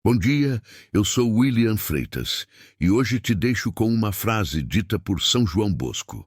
Bom dia, eu sou William Freitas e hoje te deixo com uma frase dita por São João Bosco.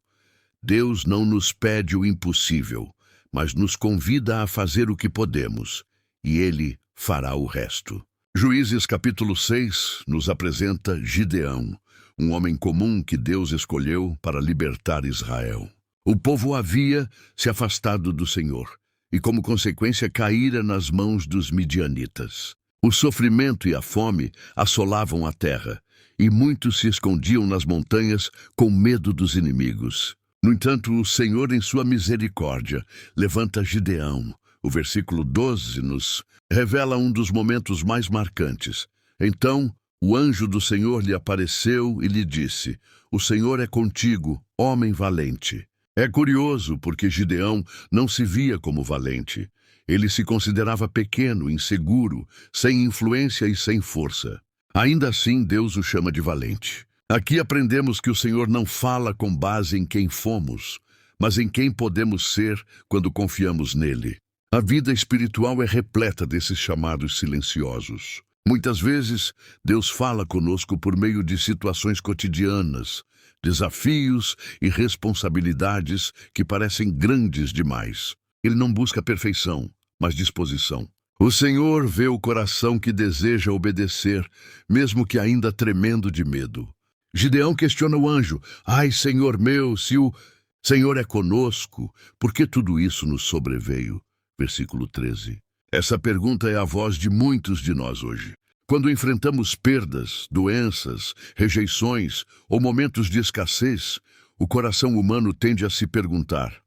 Deus não nos pede o impossível, mas nos convida a fazer o que podemos, e Ele fará o resto. Juízes capítulo 6 nos apresenta Gideão, um homem comum que Deus escolheu para libertar Israel. O povo havia se afastado do Senhor e, como consequência, caíra nas mãos dos midianitas. O sofrimento e a fome assolavam a terra, e muitos se escondiam nas montanhas com medo dos inimigos. No entanto, o Senhor, em sua misericórdia, levanta Gideão. O versículo 12 nos revela um dos momentos mais marcantes. Então, o anjo do Senhor lhe apareceu e lhe disse: "O Senhor é contigo, homem valente." É curioso porque Gideão não se via como valente. Ele se considerava pequeno, inseguro, sem influência e sem força. Ainda assim, Deus o chama de valente. Aqui aprendemos que o Senhor não fala com base em quem fomos, mas em quem podemos ser quando confiamos nele. A vida espiritual é repleta desses chamados silenciosos. Muitas vezes, Deus fala conosco por meio de situações cotidianas, desafios e responsabilidades que parecem grandes demais. Ele não busca perfeição, mas disposição. O Senhor vê o coração que deseja obedecer, mesmo que ainda tremendo de medo. Gideão questiona o anjo: "Ai, Senhor meu, se o Senhor é conosco, por que tudo isso nos sobreveio?" Versículo 13. Essa pergunta é a voz de muitos de nós hoje. Quando enfrentamos perdas, doenças, rejeições ou momentos de escassez, o coração humano tende a se perguntar: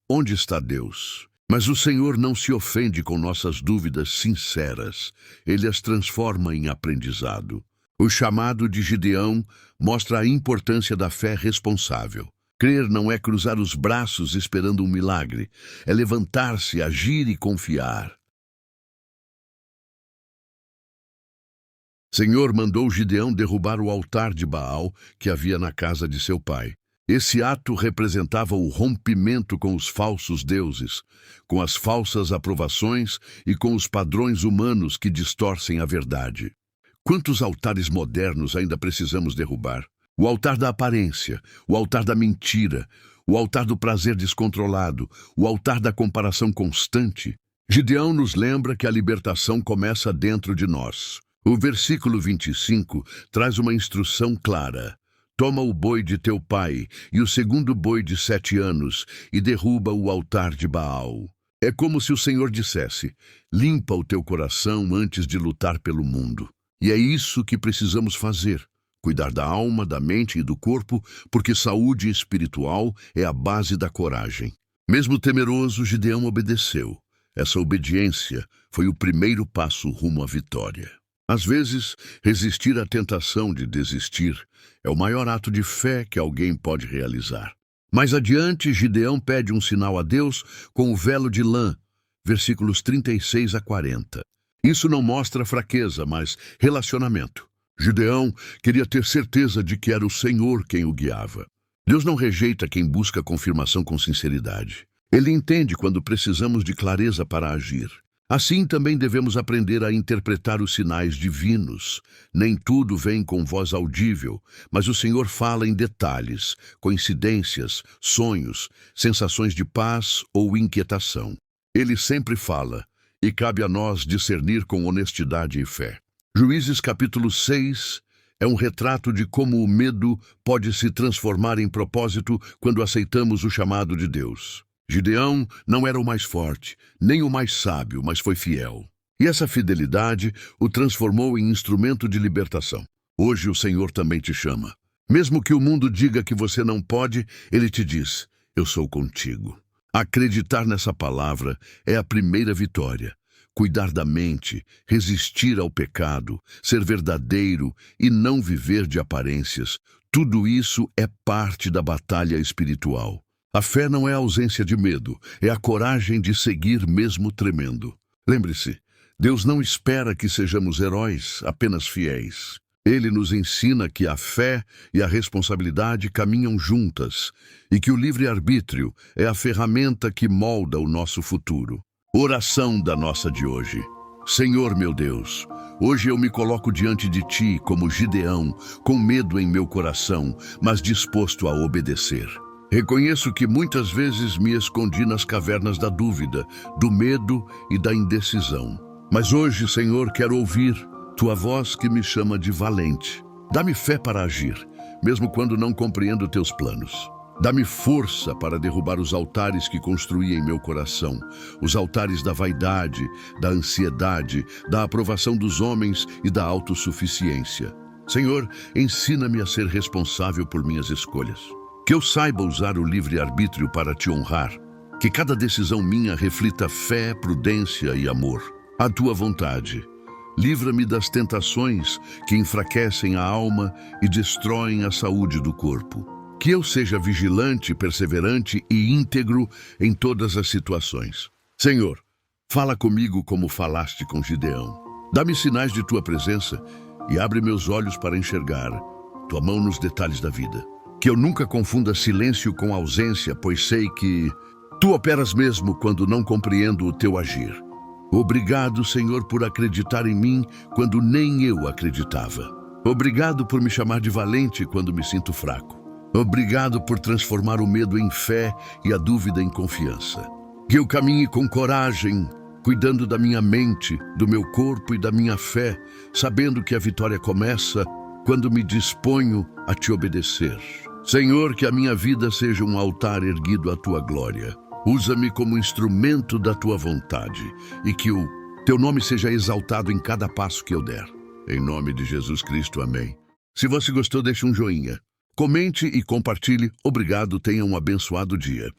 onde está Deus? Mas o Senhor não se ofende com nossas dúvidas sinceras. Ele as transforma em aprendizado. O chamado de Gideão mostra a importância da fé responsável. Crer não é cruzar os braços esperando um milagre. É levantar-se, agir e confiar. Senhor mandou Gideão derrubar o altar de Baal que havia na casa de seu pai. Esse ato representava o rompimento com os falsos deuses, com as falsas aprovações e com os padrões humanos que distorcem a verdade. Quantos altares modernos ainda precisamos derrubar? O altar da aparência, o altar da mentira, o altar do prazer descontrolado, o altar da comparação constante. Gideão nos lembra que a libertação começa dentro de nós. O versículo 25 traz uma instrução clara. Toma o boi de teu pai e o segundo boi de 7 anos e derruba o altar de Baal. É como se o Senhor dissesse: limpa o teu coração antes de lutar pelo mundo. E é isso que precisamos fazer. Cuidar da alma, da mente e do corpo, porque saúde espiritual é a base da coragem. Mesmo temeroso, Gideão obedeceu. Essa obediência foi o primeiro passo rumo à vitória. Às vezes, resistir à tentação de desistir é o maior ato de fé que alguém pode realizar. Mais adiante, Gideão pede um sinal a Deus com o velo de lã, versículos 36 a 40. Isso não mostra fraqueza, mas relacionamento. Gideão queria ter certeza de que era o Senhor quem o guiava. Deus não rejeita quem busca confirmação com sinceridade. Ele entende quando precisamos de clareza para agir. Assim também devemos aprender a interpretar os sinais divinos. Nem tudo vem com voz audível, mas o Senhor fala em detalhes, coincidências, sonhos, sensações de paz ou inquietação. Ele sempre fala, e cabe a nós discernir com honestidade e fé. Juízes capítulo 6 é um retrato de como o medo pode se transformar em propósito quando aceitamos o chamado de Deus. Gideão não era o mais forte, nem o mais sábio, mas foi fiel. E essa fidelidade o transformou em instrumento de libertação. Hoje o Senhor também te chama. Mesmo que o mundo diga que você não pode, Ele te diz: eu sou contigo. Acreditar nessa palavra é a primeira vitória. Cuidar da mente, resistir ao pecado, ser verdadeiro e não viver de aparências, tudo isso é parte da batalha espiritual. A fé não é a ausência de medo, é a coragem de seguir mesmo tremendo. Lembre-se, Deus não espera que sejamos heróis, apenas fiéis. Ele nos ensina que a fé e a responsabilidade caminham juntas e que o livre-arbítrio é a ferramenta que molda o nosso futuro. Oração da nossa de hoje. Senhor meu Deus, hoje eu me coloco diante de Ti como Gideão, com medo em meu coração, mas disposto a obedecer. Reconheço que muitas vezes me escondi nas cavernas da dúvida, do medo e da indecisão. Mas hoje, Senhor, quero ouvir Tua voz que me chama de valente. Dá-me fé para agir, mesmo quando não compreendo Teus planos. Dá-me força para derrubar os altares que construí em meu coração, os altares da vaidade, da ansiedade, da aprovação dos homens e da autossuficiência. Senhor, ensina-me a ser responsável por minhas escolhas. Que eu saiba usar o livre-arbítrio para Te honrar. Que cada decisão minha reflita fé, prudência e amor. A Tua vontade. Livra-me das tentações que enfraquecem a alma e destroem a saúde do corpo. Que eu seja vigilante, perseverante e íntegro em todas as situações. Senhor, fala comigo como falaste com Gideão. Dá-me sinais de Tua presença e abre meus olhos para enxergar Tua mão nos detalhes da vida. Que eu nunca confunda silêncio com ausência, pois sei que Tu operas mesmo quando não compreendo o Teu agir. Obrigado, Senhor, por acreditar em mim quando nem eu acreditava. Obrigado por me chamar de valente quando me sinto fraco. Obrigado por transformar o medo em fé e a dúvida em confiança. Que eu caminhe com coragem, cuidando da minha mente, do meu corpo e da minha fé, sabendo que a vitória começa quando me disponho a Te obedecer. Senhor, que a minha vida seja um altar erguido à Tua glória. Usa-me como instrumento da Tua vontade e que o Teu nome seja exaltado em cada passo que eu der. Em nome de Jesus Cristo, amém. Se você gostou, deixe um joinha. Comente e compartilhe. Obrigado, tenha um abençoado dia.